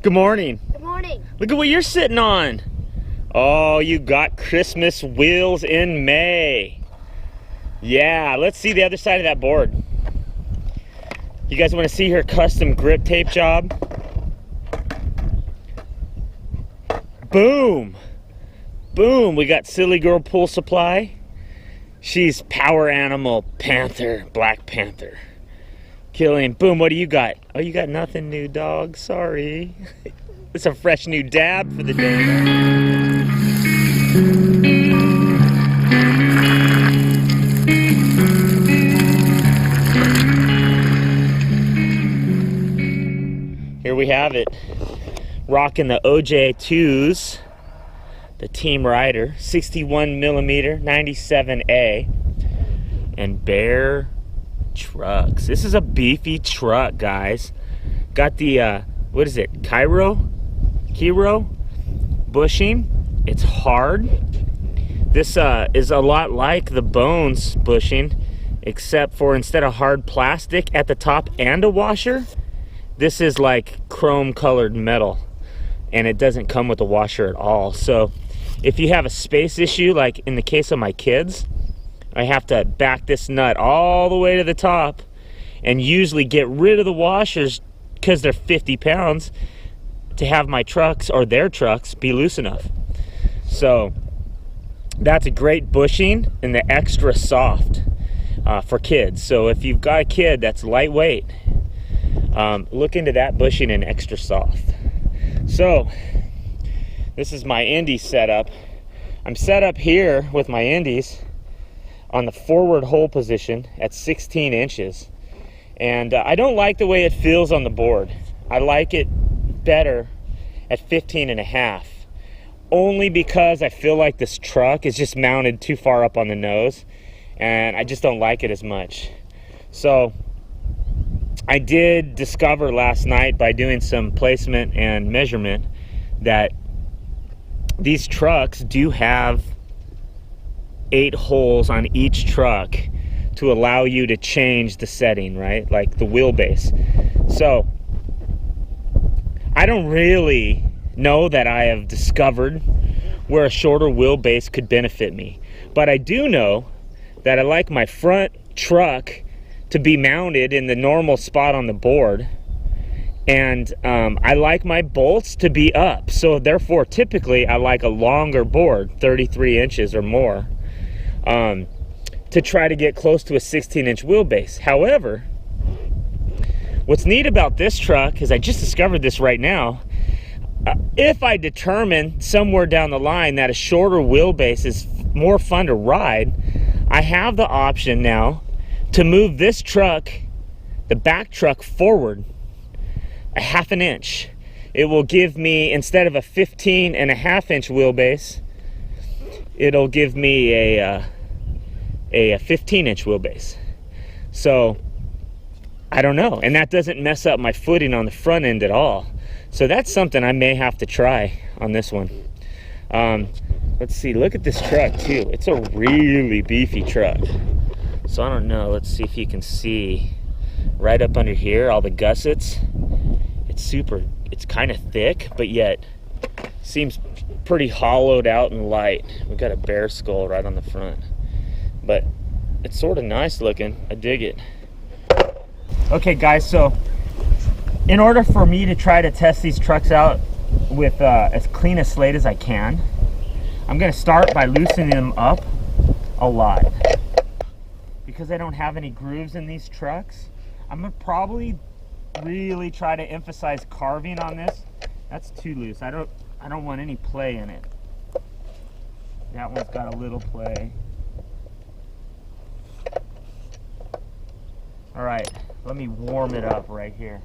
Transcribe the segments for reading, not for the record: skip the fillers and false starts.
Good morning. Good morning. Look at what you're sitting on. Oh, you got Christmas wheels in May. Yeah, let's see the other side of that board. You guys want to see her custom grip tape job? Boom. Boom, we got Silly Girl Pool Supply. She's Power Animal Panther, Black Panther. Killing. Boom, what do you got? Oh, you got nothing new, dog. Sorry. It's a fresh new dab for the day. Here we have it. Rocking the OJ2s. The Team Rider. 61mm 97A. And Bear trucks. This is a beefy truck, guys. Got the what is it, Kiro bushing. It's hard. This is a lot like the Bones bushing, except for instead of hard plastic at the top and a washer, this is like chrome colored metal, and it doesn't come with a washer at all. So if you have a space issue, like in the case of my kids, I have to back this nut all the way to the top and usually get rid of the washers because they're 50 pounds to have my trucks or their trucks be loose enough. So that's a great bushing, and the extra soft for kids. So if you've got a kid that's lightweight, look into that bushing and extra soft. So this is my Indy setup. I'm set up here with my Indies on the forward hole position at 16 inches. And I don't like the way it feels on the board. I like it better at 15 and a half. Only because I feel like this truck is just mounted too far up on the nose, and I just don't like it as much. So I did discover last night by doing some placement and measurement that these trucks do have 8 holes on each truck to allow you to change the setting, right? Like the wheelbase. So I don't really know that I have discovered where a shorter wheelbase could benefit me, but I do know that I like my front truck to be mounted in the normal spot on the board, and I like my bolts to be up. So therefore, typically I like a longer board, 33 inches or more, to try to get close to a 16-inch wheelbase. However, what's neat about this truck is I just discovered this right now. If I determine somewhere down the line that a shorter wheelbase is more fun to ride, I have the option now to move this truck, the back truck, forward a 1/2 inch. It will give me, instead of a 15.5-inch wheelbase, it'll give me a 15-inch wheelbase. So I don't know, and that doesn't mess up my footing on the front end at all. So that's something I may have to try on this one. Let's see, look at this truck too. It's a really beefy truck. So I don't know, let's see if you can see right up under here, all the gussets. It's kind of thick, but yet seems pretty hollowed out and light. We've got a bear skull right on the front, but it's sort of nice looking. I dig it. Okay guys, so in order for me to try to test these trucks out with as clean a slate as I can, I'm going to start by loosening them up a lot. Because I don't have any grooves in these trucks, I'm going to probably really try to emphasize carving on this. That's too loose. I don't want any play in it. That one's got a little play. All right, let me warm it up right here.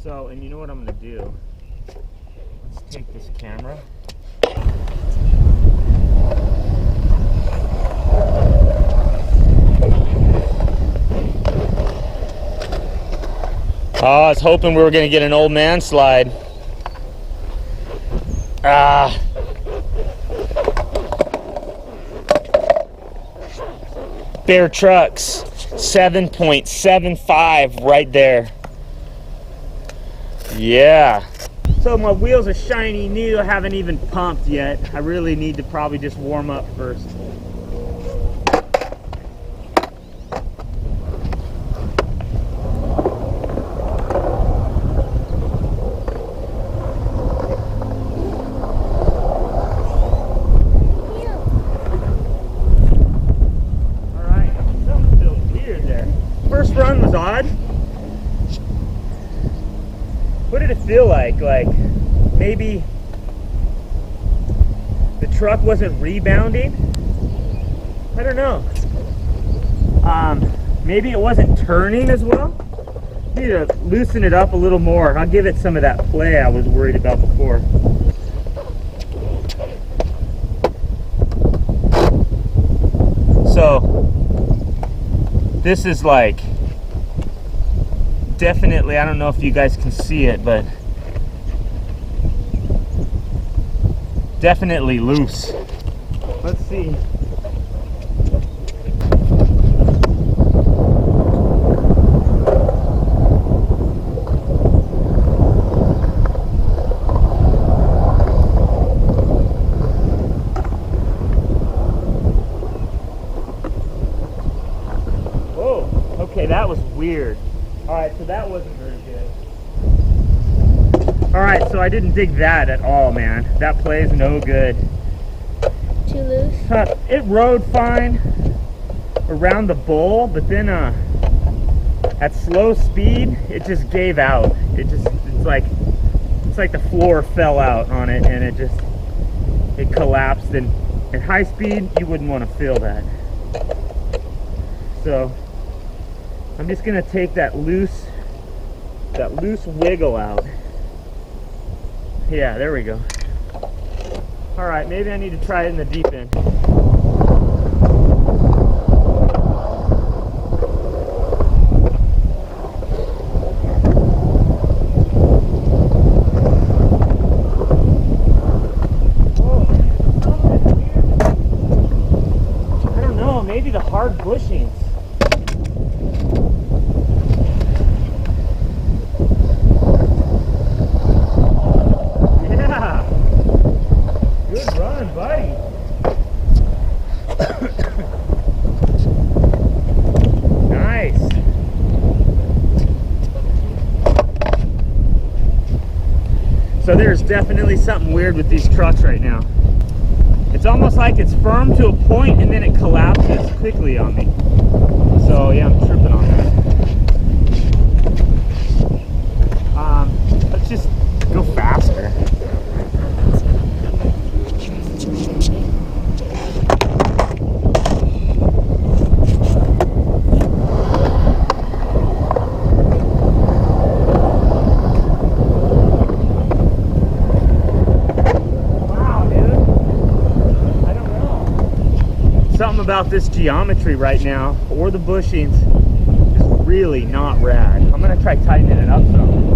So, and you know what I'm gonna do? Let's take this camera. Oh, I was hoping we were gonna get an old man slide. Bear Trucks 7.75 right there. Yeah. So my wheels are shiny new. I haven't even pumped yet. I really need to probably just warm up first. Alright, something feels weird there. First run was odd. What did it feel like? Like maybe the truck wasn't rebounding? I don't know. Maybe it wasn't turning as well. Need to loosen it up a little more. I'll give it some of that play I was worried about before. So this is like definitely, I don't know if you guys can see it, but definitely loose. Let's see. Whoa, okay, that was weird. Alright, so that wasn't very good. Alright, so I didn't dig that at all, man. That play is no good. Too loose? It rode fine around the bowl, but then at slow speed, it just gave out. It's like the floor fell out on it and it collapsed. And at high speed, you wouldn't want to feel that. So I'm just gonna take that loose wiggle out. Yeah, there we go. All right, maybe I need to try it in the deep end. I don't know, maybe the hard bushings. So there's definitely something weird with these trucks right now. It's almost like it's firm to a point and then it collapses quickly on me. So yeah, I'm tripping on that. Let's just go faster. Something about this geometry right now, or the bushings, is really not rad. I'm gonna try tightening it up some.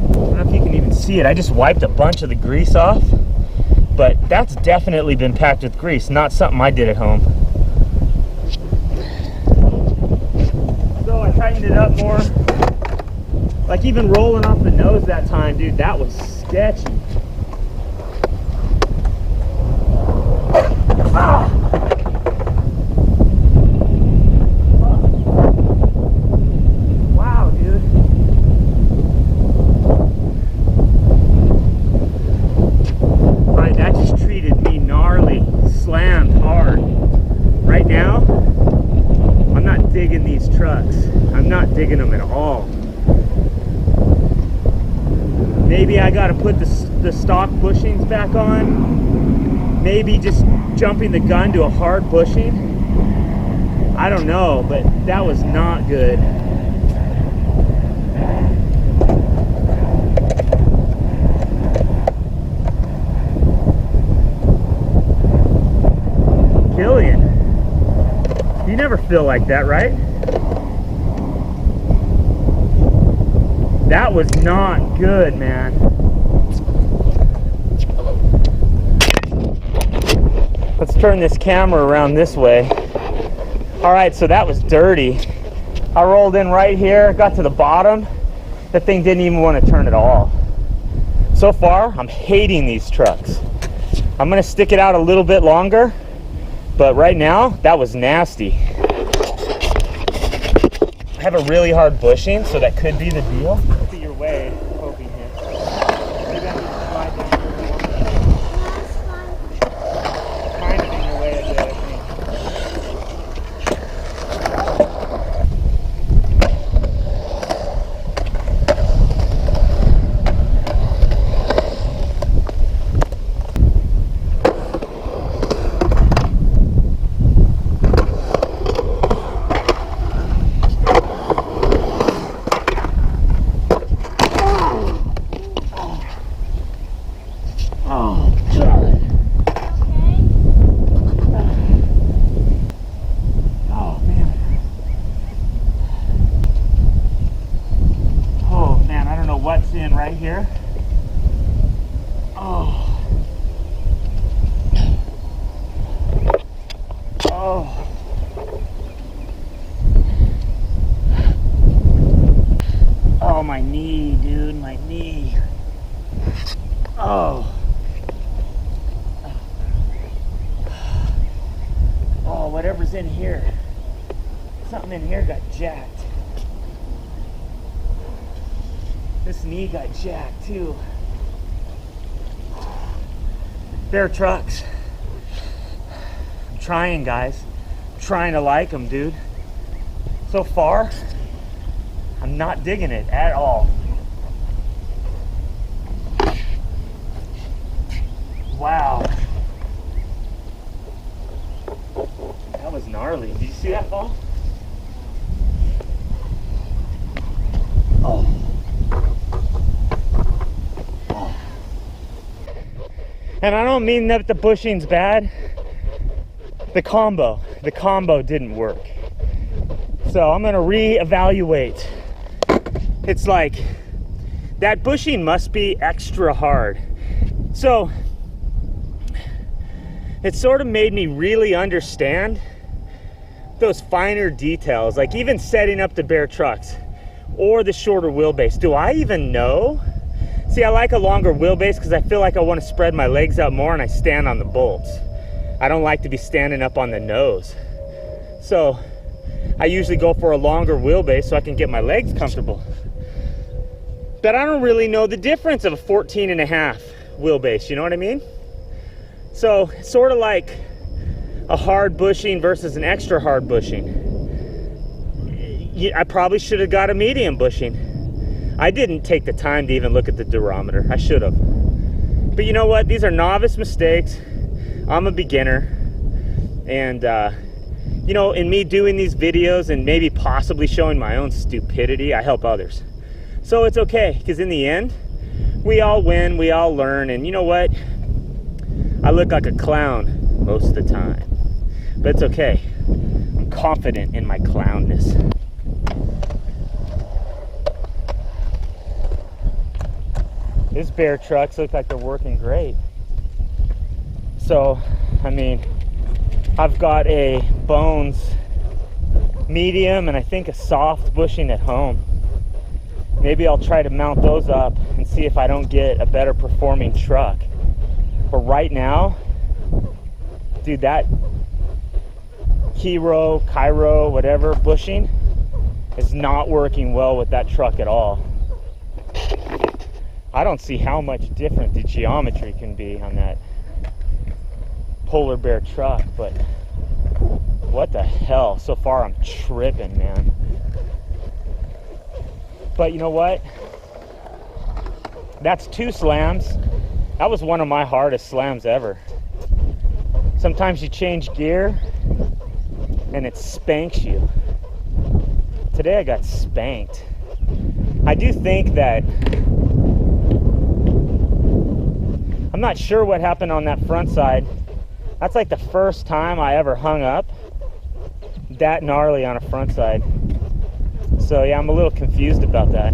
I don't know if you can even see it. I just wiped a bunch of the grease off, but that's definitely been packed with grease, not something I did at home. So I tightened it up more. Like even rolling off the nose that time, dude, that was sketchy. Ah! Wow, dude. Alright, that just treated me gnarly, slammed hard. Right now, I'm not digging these trucks. I'm not digging them at all. Maybe I gotta put the stock bushings back on. Maybe just jumping the gun to a hard bushing. I don't know, but that was not good. Killian, you never feel like that, right? That was not good, man. Let's turn this camera around this way. All right, so that was dirty. I rolled in right here, got to the bottom. The thing didn't even want to turn at all. So far, I'm hating these trucks. I'm gonna stick it out a little bit longer, but right now, that was nasty. I have a really hard bushing, so that could be the deal. Look at your way, hoping here. Maybe I need to slide down here a little bit. Kind of in your way a bit, I think. What's in right here? Oh. Oh. Oh, my knee, dude, my knee. Oh. Oh, whatever's in here. Something in here got jacked. This knee got jacked too. They're trucks. I'm trying, guys. I'm trying to like them, dude. So far, I'm not digging it at all. Wow. That was gnarly. Did you see that fall? Oh. And I don't mean that the bushing's bad. The combo didn't work. So I'm gonna reevaluate. It's like, that bushing must be extra hard. So it sort of made me really understand those finer details, like even setting up the bare trucks or the shorter wheelbase. Do I even know? See, I like a longer wheelbase because I feel like I want to spread my legs out more and I stand on the bolts. I don't like to be standing up on the nose. So I usually go for a longer wheelbase so I can get my legs comfortable. But I don't really know the difference of a 14.5 wheelbase, you know what I mean? So sort of like a hard bushing versus an extra hard bushing. I probably should have got a medium bushing. I didn't take the time to even look at the durometer. I should have. But you know what? These are novice mistakes. I'm a beginner. And, you know, in me doing these videos and maybe possibly showing my own stupidity, I help others. So it's okay, because in the end, we all win, we all learn. And you know what? I look like a clown most of the time. But it's okay. I'm confident in my clownness. These bare trucks look like they're working great. So, I mean, I've got a Bones medium and I think a soft bushing at home. Maybe I'll try to mount those up and see if I don't get a better performing truck. But right now, dude, that Cairo, whatever bushing is not working well with that truck at all. I don't see how much different the geometry can be on that polar bear truck, but what the hell? So far I'm tripping, man. But you know what? That's 2 slams. That was one of my hardest slams ever. Sometimes you change gear and it spanks you. Today I got spanked. I do think that, I'm not sure what happened on that front side. That's like the first time I ever hung up that gnarly on a front side. So yeah, I'm a little confused about that.